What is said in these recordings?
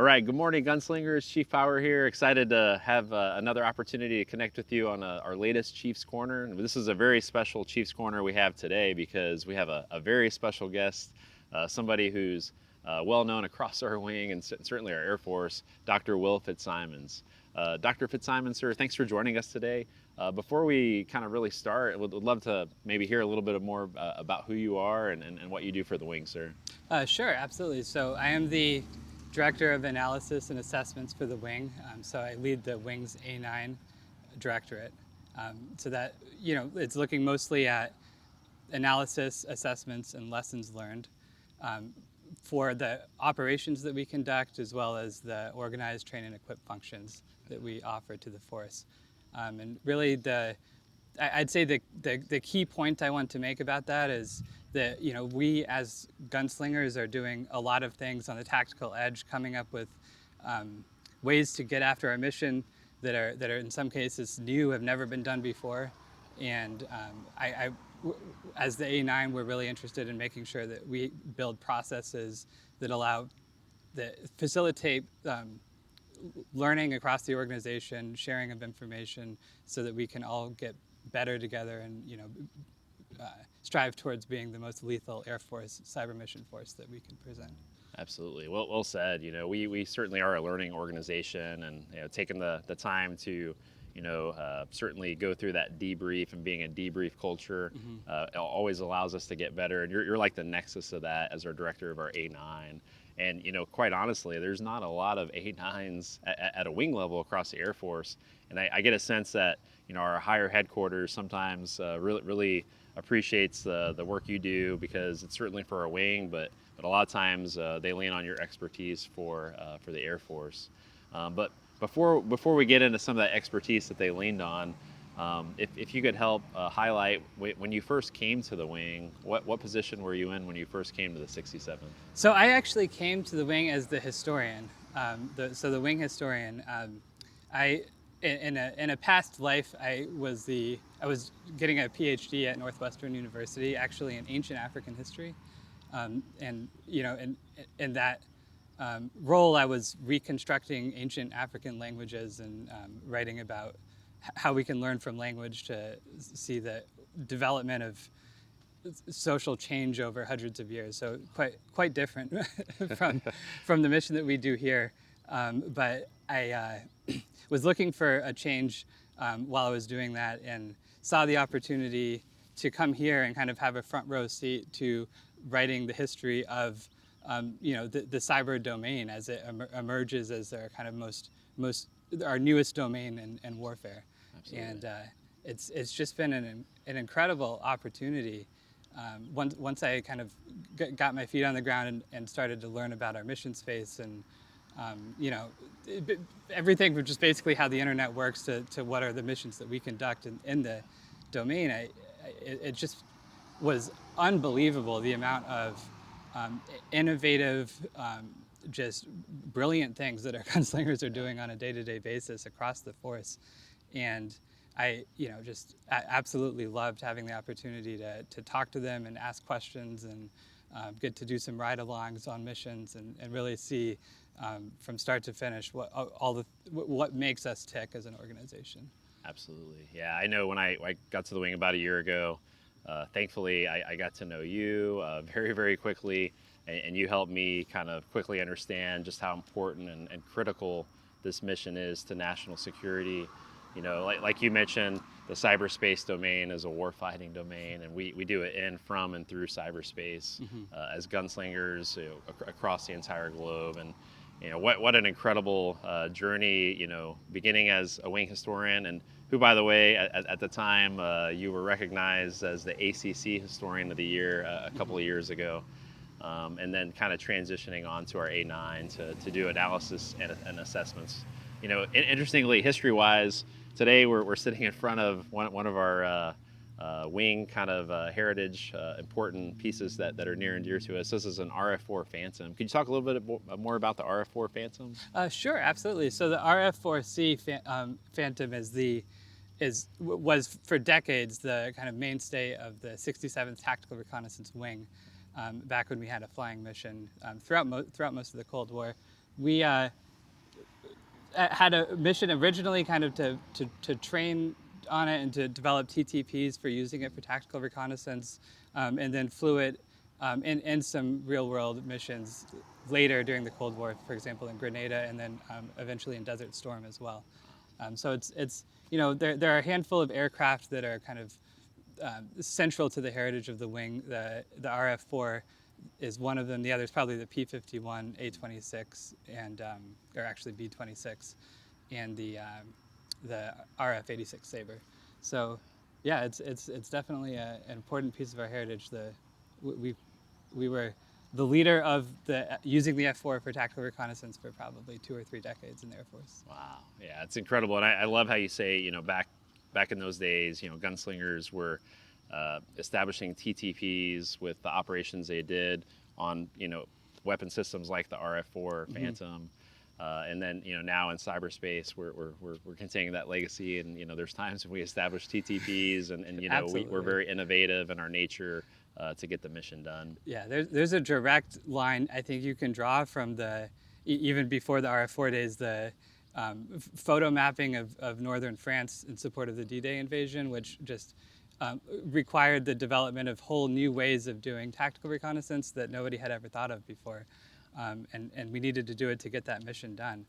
right, good morning, Gunslingers. Chief Power here. Excited to have another opportunity to connect with you on our latest Chiefs Corner. And this is a very special Chiefs Corner we have today because we have a very special guest, somebody who's well known across our wing and certainly our Air Force, Dr. Will Fitzsimons. Dr. Fitzsimons, sir, thanks for joining us today. Before we kind of really start, would love to maybe hear a little bit more about who you are and what you do for the wing, sir. Sure, absolutely. So I am the Director of Analysis and Assessments for the wing. So I lead the wing's A9 directorate. So that, it's looking mostly at analysis, assessments, and lessons learned for the operations that we conduct, as well as the organize, train, and equip functions that we offer to the force. And really, I'd say the key point I want to make about that is that we as gunslingers are doing a lot of things on the tactical edge, coming up with ways to get after our mission that are in some cases new, have never been done before. And as the A9, we're really interested in making sure that we build processes that facilitate learning across the organization, sharing of information, so that we can all get better together and strive towards being the most lethal Air Force cyber mission force that we can present. Absolutely. Well said. We certainly are a learning organization, and taking the time to certainly go through that debrief, and being a debrief culture always allows us to get better. And you're like the nexus of that as our director of our A9. And quite honestly, there's not a lot of A9s at a wing level across the Air Force. And I get a sense that our higher headquarters sometimes really appreciates the work you do, because it's certainly for our wing, but a lot of times they lean on your expertise for the Air Force. But before we get into some of that expertise that they leaned on, if you could help highlight when you first came to the wing, what position were you in when you first came to the 67th? So I actually came to the wing as the historian, the wing historian. In a past life, I was getting a PhD at Northwestern University, actually in ancient African history, and in that role, I was reconstructing ancient African languages and writing about how we can learn from language to see the development of social change over hundreds of years. So quite different from the mission that we do here. But I was looking for a change while I was doing that, and saw the opportunity to come here and kind of have a front row seat to writing the history of the cyber domain as it emerges as our kind of our newest domain in warfare. Absolutely. And it's just been an incredible opportunity. Once I kind of got my feet on the ground and started to learn about our mission space and everything from just basically how the internet works to what are the missions that we conduct in the domain, it just was unbelievable, the amount of innovative, just brilliant things that our gunslingers are doing on a day-to-day basis across the force. And I just absolutely loved having the opportunity to talk to them and ask questions and get to do some ride-alongs on missions and really see from start to finish what makes us tick as an organization. Absolutely. Yeah, I know when I got to the wing about a year ago, thankfully I got to know you very, very quickly, and you helped me kind of quickly understand just how important and critical this mission is to national security. Like you mentioned, the cyberspace domain is a warfighting domain, and we do it in, from, and through cyberspace as gunslingers across the entire globe. And what an incredible journey, beginning as a wing historian, and who, by the way, at the time, you were recognized as the ACC Historian of the Year a couple of years ago, and then kind of transitioning on to our A9 to do analysis and assessments. Interestingly, history-wise, today we're sitting in front of one of our wing kind of heritage important pieces that are near and dear to us. This is an RF-4 Phantom. Could you talk a little bit more about the RF-4 Phantom? Sure, absolutely. So the RF-4C Phantom was for decades the kind of mainstay of the 67th Tactical Reconnaissance Wing, back when we had a flying mission throughout most of the Cold War. we had a mission originally kind of to train on it and to develop TTPs for using it for tactical reconnaissance, and then flew it in some real world missions later during the Cold War, for example, in Grenada, and then eventually in Desert Storm as well. So it's there are a handful of aircraft that are kind of central to the heritage of the wing. The RF-4 is one of them. The other is probably the P-51 A-26 and or actually B-26, and the RF-86 Sabre. So, yeah, it's definitely an important piece of our heritage. We were the leader of using the F-4 for tactical reconnaissance for probably 2 or 3 decades in the Air Force. Wow, yeah, it's incredible, and I love how you say, back in those days, gunslingers were establishing TTPs with the operations they did on, weapon systems like the RF-4 Phantom, and then now in cyberspace, we're continuing that legacy, and there's times when we establish TTPs, and we're very innovative in our nature to get the mission done. Yeah, there's a direct line I think you can draw from even before the RF-4 days, the photo mapping of northern France in support of the D-Day invasion, which just required the development of whole new ways of doing tactical reconnaissance that nobody had ever thought of before. And we needed to do it to get that mission done.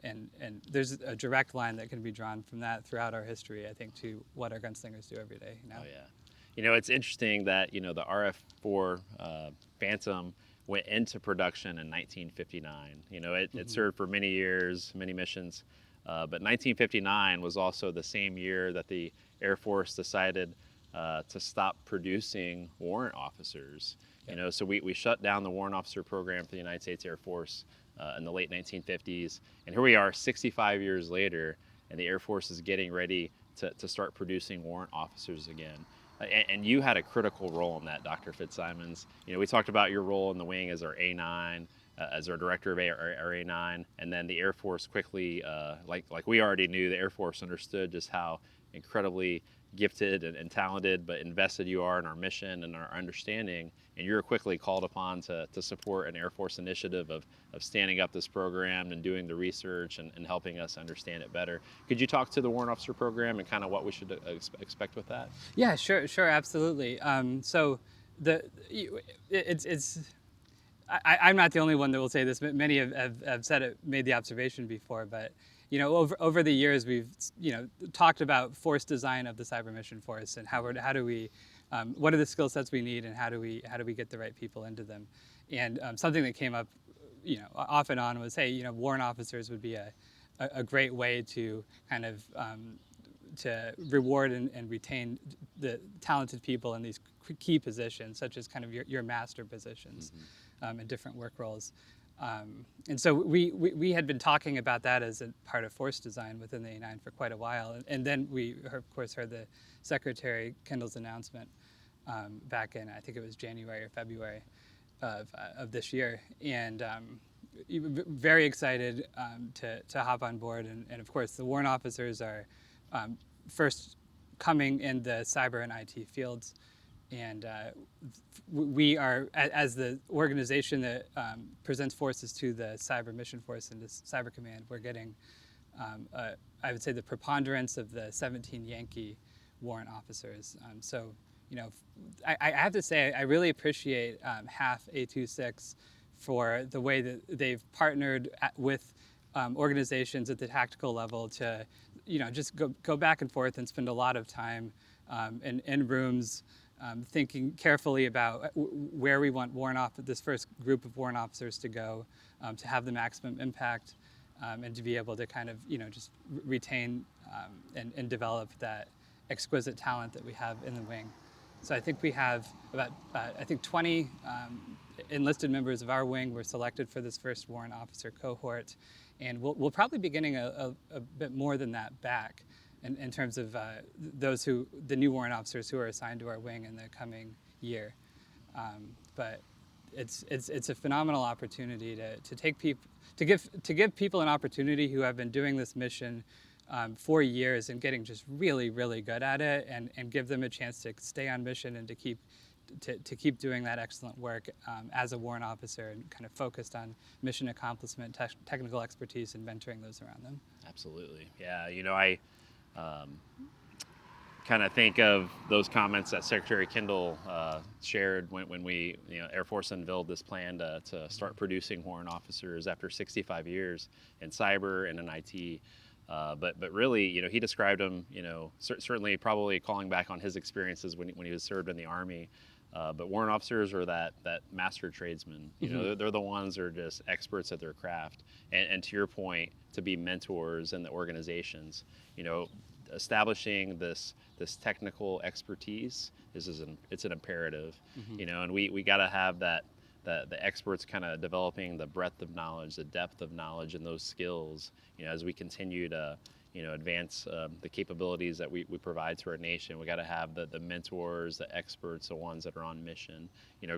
And there's a direct line that can be drawn from that throughout our history, I think, to what our gunslingers do every day now. Oh, yeah. It's interesting that, the RF-4 Phantom went into production in 1959. It served for many years, many missions, but 1959 was also the same year that the Air Force decided to stop producing warrant officers. So we shut down the Warrant Officer Program for the United States Air Force in the late 1950s, and here we are 65 years later, and the Air Force is getting ready to start producing warrant officers again. And you had a critical role in that, Dr. Fitzsimons. We talked about your role in the wing as our A9, as our director of our A9, and then the Air Force quickly, like we already knew, the Air Force understood just how incredibly gifted and talented but invested you are in our mission and our understanding, and you were quickly called upon to support an Air Force initiative of standing up this program and doing the research and helping us understand it better. Could you talk to the Warrant Officer Program and kind of what we should expect with that? Yeah, sure, absolutely. So I'm not the only one that will say this, but many have said it, made the observation before, but over the years, we've talked about force design of the cyber mission force and how do we, what are the skill sets we need, and how do we get the right people into them. And something that came up, off and on was, hey, warrant officers would be a great way to kind of to reward and retain the talented people in these key positions, such as kind of your master positions in different work roles. And so we had been talking about that as a part of force design within the A9 for quite a while. And then we, of course, heard the Secretary Kendall's announcement back in, I think it was January or February of this year. And very excited to hop on board. And of course, the warrant officers are first coming in the cyber and IT fields. And we are, as the organization that presents forces to the Cyber Mission Force and the Cyber Command, we're getting, I would say, the preponderance of the 17 Yankee warrant officers. So, I have to say, I really appreciate HAF A26 for the way that they've partnered with organizations at the tactical level to, just go back and forth and spend a lot of time in rooms, thinking carefully about where we want this first group of warrant officers to go, to have the maximum impact, and to be able to kind of, just retain and develop that exquisite talent that we have in the wing. So I think we have about, 20 enlisted members of our wing were selected for this first warrant officer cohort, and we'll probably be getting a bit more than that back. In terms of the new warrant officers who are assigned to our wing in the coming year. But it's a phenomenal opportunity to give people an opportunity who have been doing this mission for years and getting just really, really good at it, and give them a chance to stay on mission and to keep to keep doing that excellent work as a warrant officer and kind of focused on mission accomplishment, technical expertise, and mentoring those around them. Absolutely. Yeah. I kind of think of those comments that Secretary Kendall shared when we, Air Force unveiled this plan to start producing warrant officers after 65 years in cyber and in IT. But really, he described them, certainly probably calling back on his experiences when he was served in the Army. But warrant officers are that master tradesmen. They're the ones that are just experts at their craft. And to your point, to be mentors in the organizations, establishing this technical expertise it's an imperative. And we got to have that the experts kind of developing the breadth of knowledge, the depth of knowledge, and those skills. As we continue to advance the capabilities that we provide to our nation. We got to have the mentors, the experts, the ones that are on mission.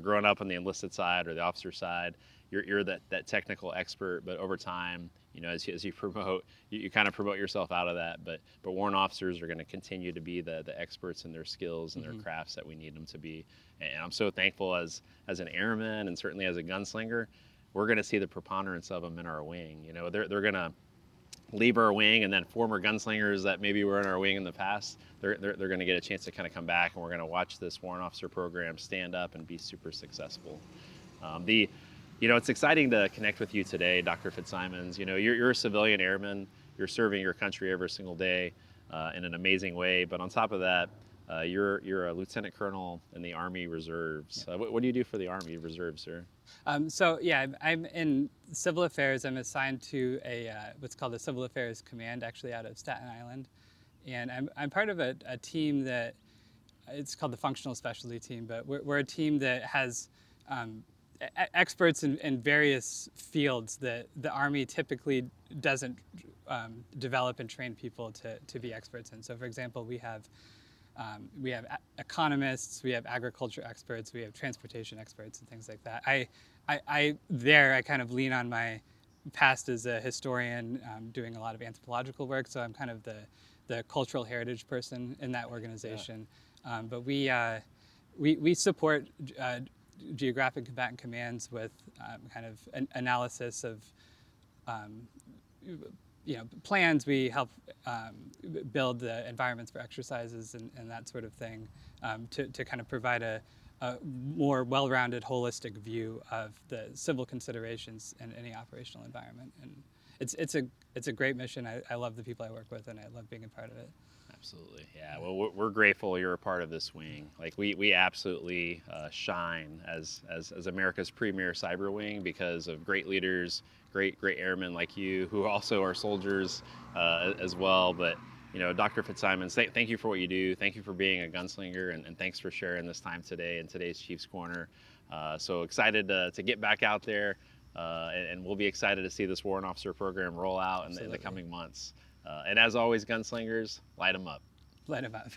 Growing up on the enlisted side or the officer side, you're that technical expert, but over time, as you promote, you kind of promote yourself out of that. But warrant officers are going to continue to be the experts in their skills and their crafts that we need them to be. And I'm so thankful as an airman and certainly as a gunslinger, we're going to see the preponderance of them in our wing. They're going to leave our wing, and then former gunslingers that maybe were in our wing in the past, they're going to get a chance to kind of come back, and we're going to watch this warrant officer program stand up and be super successful. It's exciting to connect with you today, Dr. Fitzsimons. You're a civilian airman. You're serving your country every single day in an amazing way. But on top of that, you're a lieutenant colonel in the Army Reserves. What do you do for the Army Reserves, sir? I'm in civil affairs. I'm assigned to what's called a Civil Affairs Command, actually out of Staten Island, and I'm part of a team that it's called the Functional Specialty Team. But we're a team that has experts in various fields that the Army typically doesn't develop and train people to be experts in. So, for example, we have economists, we have agriculture experts, we have transportation experts, and things like that. I kind of lean on my past as a historian, doing a lot of anthropological work. So I'm kind of the cultural heritage person in that organization. Yeah. But we support geographic combatant commands with kind of an analysis of plans. We help build the environments for exercises and that sort of thing to kind of provide a more well-rounded, holistic view of the civil considerations in any operational environment. And it's a great mission. I love the people I work with, and I love being a part of it. Absolutely, yeah. Well, we're grateful you're a part of this wing. Like we absolutely shine as America's premier cyber wing because of great leaders, great airmen like you who also are soldiers as well. But Dr. Fitzsimons, thank you for what you do. Thank you for being a gunslinger, and thanks for sharing this time today in today's Chief's Corner. So excited to get back out there, and we'll be excited to see this Warrant Officer Program roll out in the coming months. And as always, gunslingers, light them up. Light them up.